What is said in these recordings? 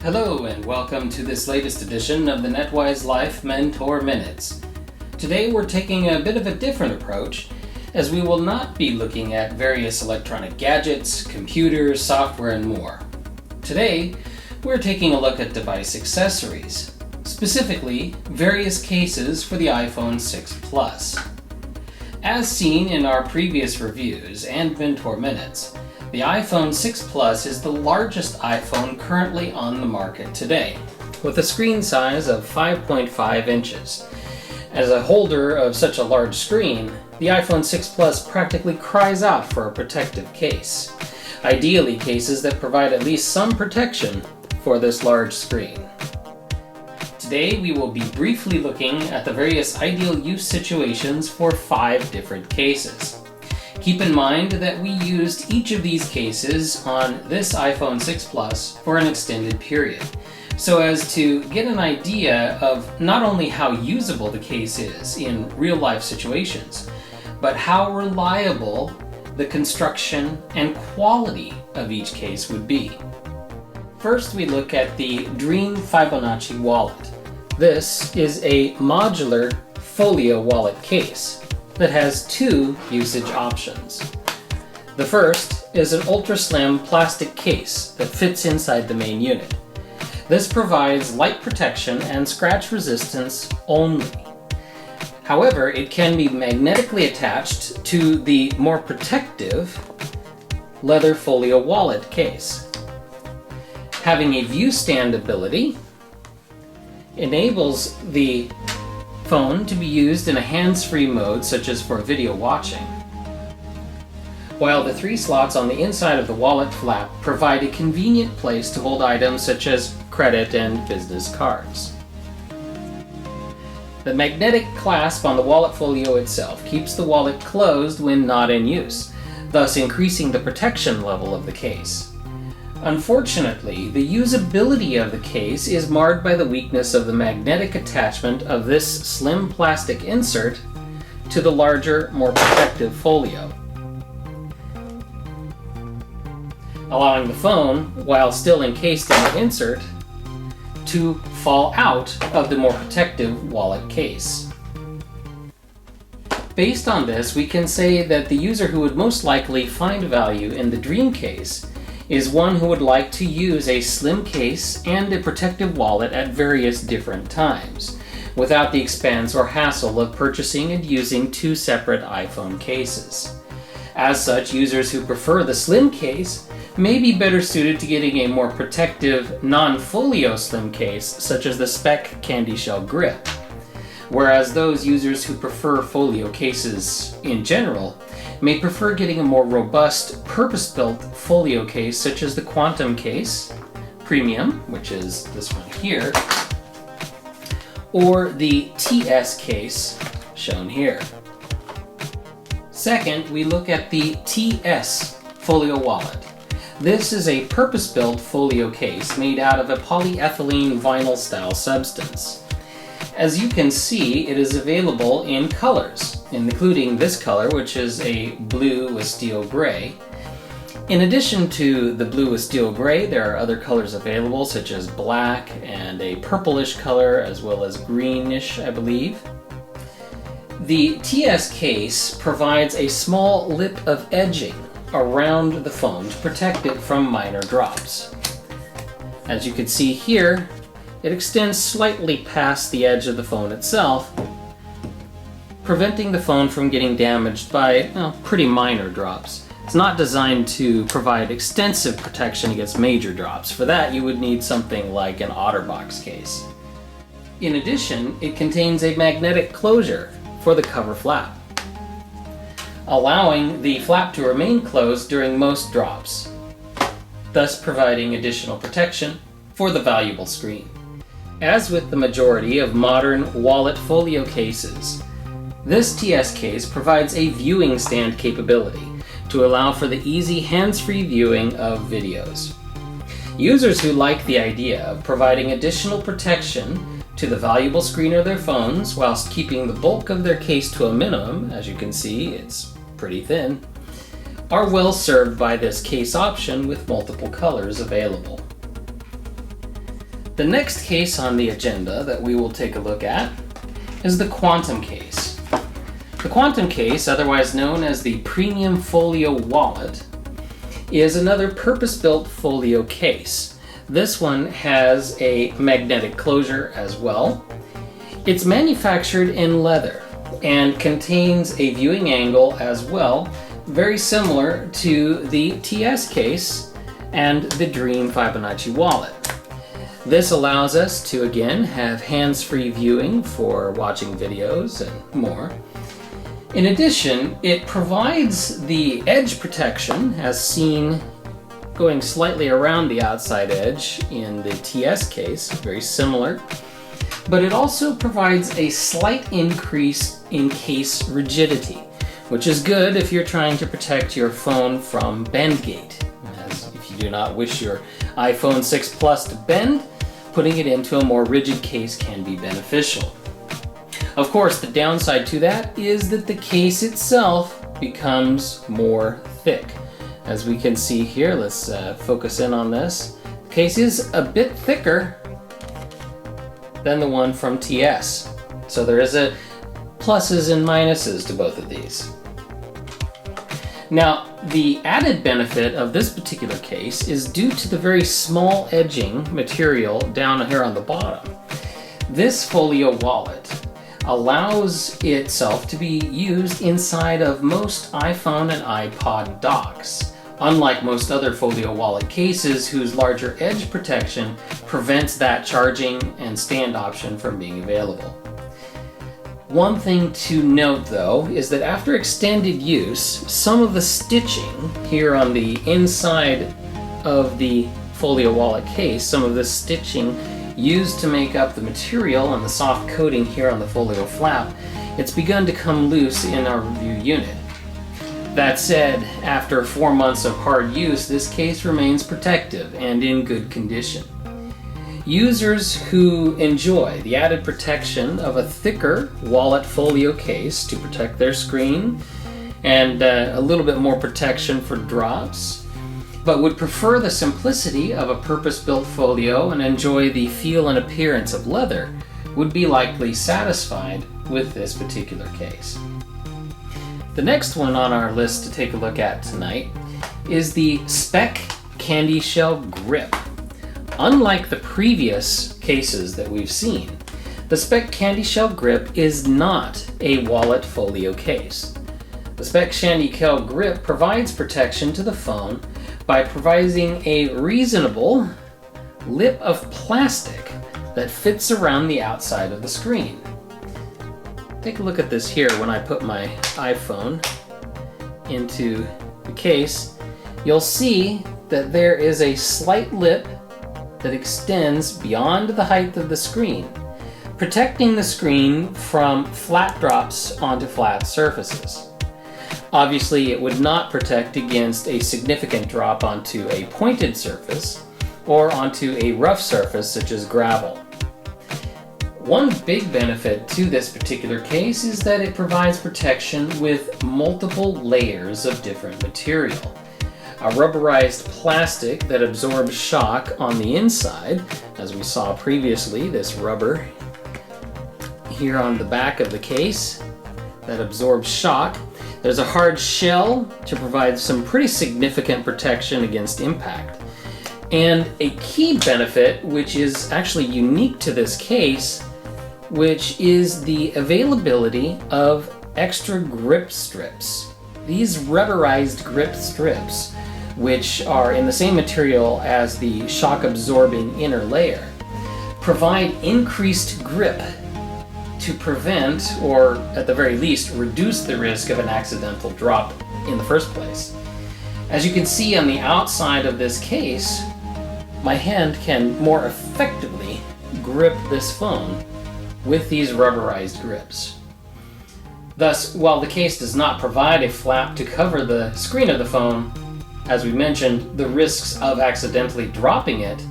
Hello and welcome to this latest edition of the NetWise Life Mentor Minutes. Today we're taking a bit of a different approach, as we will not be looking at various electronic gadgets, computers, software, and more. Today we're taking a look at device accessories, specifically various cases for the iPhone 6 Plus. As seen in our previous reviews and Mentor Minutes, the iPhone 6 Plus is the largest iPhone currently on the market today, with a screen size of 5.5 inches. As a holder of such a large screen, the iPhone 6 Plus practically cries out for a protective case. Ideally, cases that provide at least some protection for this large screen. Today we will be briefly looking at the various ideal use situations for 5 different cases. Keep in mind that we used each of these cases on this iPhone 6 Plus for an extended period, so as to get an idea of not only how usable the case is in real-life situations, but how reliable the construction and quality of each case would be. First, we look at the Dreem Fibonacci Wallet. This is a modular Folio Wallet case that has 2 usage options. The first is an ultra-slim plastic case that fits inside the main unit. This provides light protection and scratch resistance only. However, it can be magnetically attached to the more protective leather Folio Wallet case. Having a view stand ability enables the phone to be used in a hands-free mode, such as for video watching, while the 3 slots on the inside of the wallet flap provide a convenient place to hold items such as credit and business cards. The magnetic clasp on the wallet folio itself keeps the wallet closed when not in use, thus increasing the protection level of the case. Unfortunately, the usability of the case is marred by the weakness of the magnetic attachment of this slim plastic insert to the larger, more protective folio, allowing the phone, while still encased in the insert, to fall out of the more protective wallet case. Based on this, we can say that the user who would most likely find value in the Dreem case is one who would like to use a slim case and a protective wallet at various different times, without the expense or hassle of purchasing and using 2 separate iPhone cases. As such, users who prefer the slim case may be better suited to getting a more protective non-folio slim case, such as the Speck CandyShell Grip, whereas those users who prefer folio cases in general may prefer getting a more robust, purpose-built folio case such as the QuantumCase Premium, which is this one here, or the tsCase, shown here. Second, we look at the tsCase Folio Wallet. This is a purpose-built folio case made out of a polyethylene vinyl-style substance. As you can see, it is available in colors, including this color, which is a blue with steel gray. In addition to the blue with steel gray, there are other colors available, such as black and a purplish color, as well as greenish, I believe. The tsCase provides a small lip of edging around the phone to protect it from minor drops. As you can see here, it extends slightly past the edge of the phone itself, preventing the phone from getting damaged by pretty minor drops. It's not designed to provide extensive protection against major drops. For that, you would need something like an OtterBox case. In addition, it contains a magnetic closure for the cover flap, allowing the flap to remain closed during most drops, thus providing additional protection for the valuable screen. As with the majority of modern wallet folio cases, this tsCase provides a viewing stand capability to allow for the easy hands-free viewing of videos. Users who like the idea of providing additional protection to the valuable screen of their phones whilst keeping the bulk of their case to a minimum, as you can see, it's pretty thin, are well served by this case option with multiple colors available. The next case on the agenda that we will take a look at is the QuantumCase. The QuantumCase, otherwise known as the Premium Folio Wallet, is another purpose-built folio case. This one has a magnetic closure as well. It's manufactured in leather and contains a viewing angle as well, very similar to the tsCase and the Dreem Fibonacci Wallet. This allows us to again have hands-free viewing for watching videos and more. In addition, it provides the edge protection as seen going slightly around the outside edge in the tsCase, very similar, but it also provides a slight increase in case rigidity, which is good if you're trying to protect your phone from bend gate. As if you do not wish your iPhone 6 Plus to bend, putting it into a more rigid case can be beneficial. Of course, the downside to that is that the case itself becomes more thick. As we can see here, let's focus in on this. The case is a bit thicker than the one from TS. So there is a pluses and minuses to both of these. Now, the added benefit of this particular case is due to the very small edging material down here on the bottom. This Folio Wallet allows itself to be used inside of most iPhone and iPod docks, unlike most other Folio Wallet cases whose larger edge protection prevents that charging and stand option from being available. One thing to note though is that after extended use, some of the stitching here on the inside of the Folio Wallet case, some of the stitching used to make up the material and the soft coating here on the folio flap, it's begun to come loose in our review unit. That said, after 4 months of hard use, this case remains protective and in good condition. Users who enjoy the added protection of a thicker wallet folio case to protect their screen and a little bit more protection for drops, but would prefer the simplicity of a purpose-built folio and enjoy the feel and appearance of leather, would be likely satisfied with this particular case. The next one on our list to take a look at tonight is the Speck CandyShell Grip. Unlike the previous cases that we've seen, the Speck CandyShell Grip is not a wallet folio case. The Speck CandyShell Grip provides protection to the phone by providing a reasonable lip of plastic that fits around the outside of the screen. Take a look at this here when I put my iPhone into the case. You'll see that there is a slight lip that extends beyond the height of the screen, protecting the screen from flat drops onto flat surfaces. Obviously, it would not protect against a significant drop onto a pointed surface or onto a rough surface such as gravel. One big benefit to this particular case is that it provides protection with multiple layers of different material. A rubberized plastic that absorbs shock on the inside, as we saw previously, this rubber here on the back of the case that absorbs shock. There's a hard shell to provide some pretty significant protection against impact. And a key benefit, which is actually unique to this case, which is the availability of extra grip strips. These rubberized grip strips, which are in the same material as the shock-absorbing inner layer, provide increased grip to prevent, or at the very least, reduce the risk of an accidental drop in the first place. As you can see on the outside of this case, my hand can more effectively grip this phone with these rubberized grips. Thus, while the case does not provide a flap to cover the screen of the phone, as we mentioned, the risks of accidentally dropping it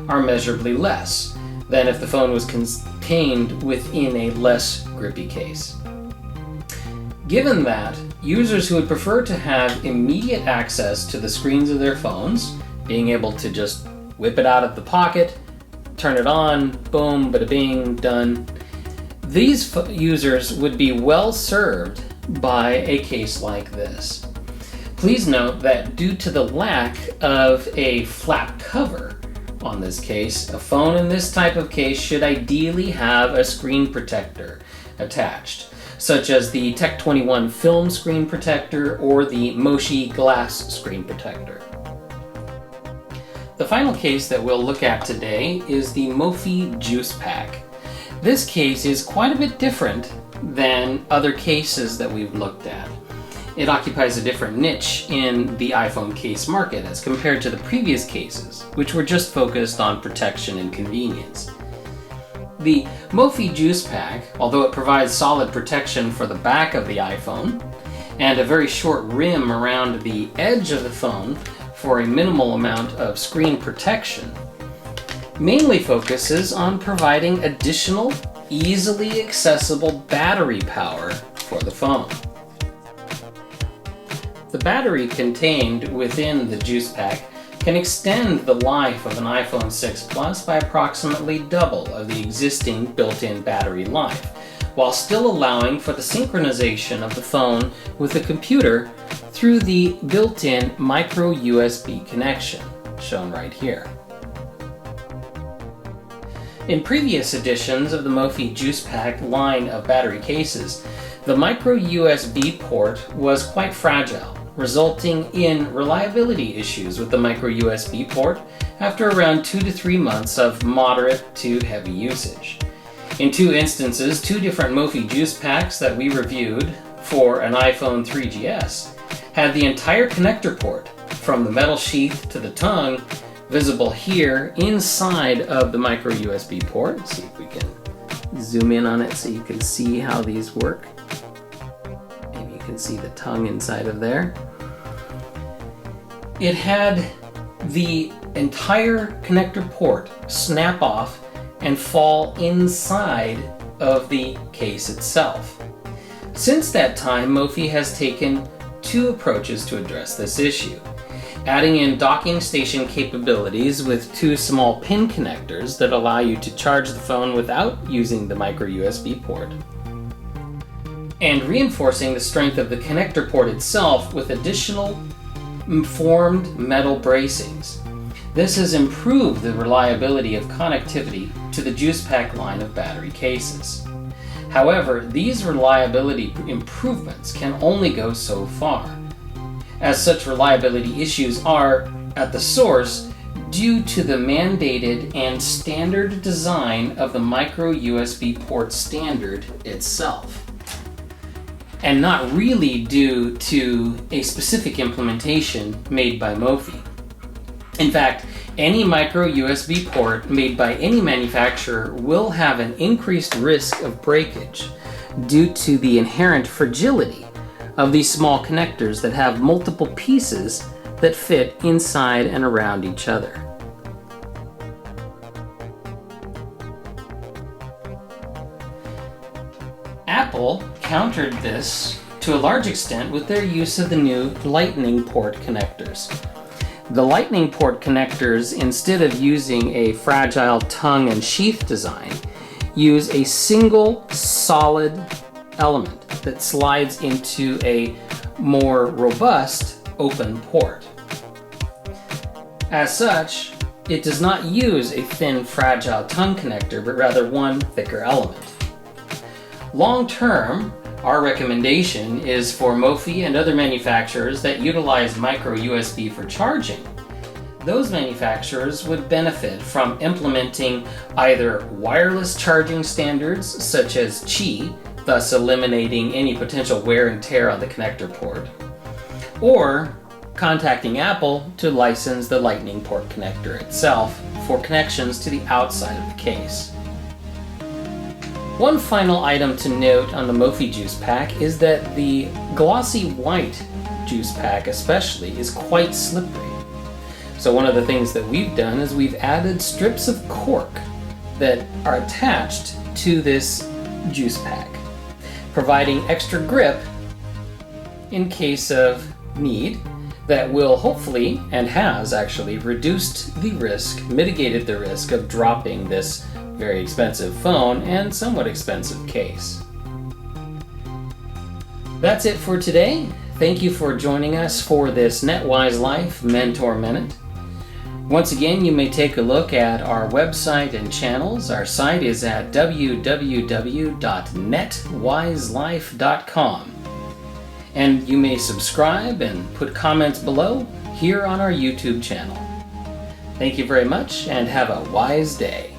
are measurably less than if the phone was contained within a less grippy case. Given that, users who would prefer to have immediate access to the screens of their phones, being able to just whip it out of the pocket, turn it on, boom, bada bing, done. These users would be well served by a case like this. Please note that due to the lack of a flap cover on this case, a phone in this type of case should ideally have a screen protector attached, such as the Tech 21 film screen protector or the Mophie glass screen protector. The final case that we'll look at today is the Mophie Juice Pack. This case is quite a bit different than other cases that we've looked at. It occupies a different niche in the iPhone case market as compared to the previous cases, which were just focused on protection and convenience. The Mophie Juice Pack, although it provides solid protection for the back of the iPhone and a very short rim around the edge of the phone for a minimal amount of screen protection, mainly focuses on providing additional, easily accessible battery power for the phone. The battery contained within the Juice Pack can extend the life of an iPhone 6 Plus by approximately double of the existing built-in battery life, while still allowing for the synchronization of the phone with the computer through the built-in micro USB connection, shown right here. In previous editions of the Mophie Juice Pack line of battery cases, the micro USB port was quite fragile, resulting in reliability issues with the micro USB port after around 2 to 3 months of moderate to heavy usage. In 2 instances, 2 different Mophie Juice Packs that we reviewed for an iPhone 3GS had the entire connector port, from the metal sheath to the tongue, visible here inside of the micro USB port. Let's see if we can zoom in on it so you can see how these work. Maybe you can see the tongue inside of there. It had the entire connector port snap off and fall inside of the case itself. Since that time, Mophie has taken 2 approaches to address this issue, adding in docking station capabilities with 2 small pin connectors that allow you to charge the phone without using the micro USB port, and reinforcing the strength of the connector port itself with additional formed metal bracings. This has improved the reliability of connectivity to the Juice Pack line of battery cases. However, these reliability improvements can only go so far, as such reliability issues are, at the source, due to the mandated and standard design of the micro USB port standard itself, and not really due to a specific implementation made by Mophie. In fact, any micro USB port made by any manufacturer will have an increased risk of breakage due to the inherent fragility of these small connectors that have multiple pieces that fit inside and around each other. Apple countered this to a large extent with their use of the new Lightning port connectors. The Lightning port connectors, instead of using a fragile tongue and sheath design, use a single solid element that slides into a more robust open port. As such, it does not use a thin, fragile tongue connector, but rather one thicker element. Long term, our recommendation is for Mophie and other manufacturers that utilize micro USB for charging. Those manufacturers would benefit from implementing either wireless charging standards such as Qi, thus eliminating any potential wear and tear on the connector port, or contacting Apple to license the Lightning port connector itself for connections to the outside of the case. One final item to note on the Mophie Juice Pack is that the glossy white Juice Pack especially is quite slippery. So one of the things that we've done is we've added strips of cork that are attached to this Juice Pack, providing extra grip in case of need that will hopefully, and has actually, reduced the risk, mitigated the risk of dropping this very expensive phone and somewhat expensive case. That's it for today. Thank you for joining us for this NetWise Life Mentor Minute. Once again, you may take a look at our website and channels. Our site is at www.netwiselife.com. And you may subscribe and put comments below here on our YouTube channel. Thank you very much and have a wise day.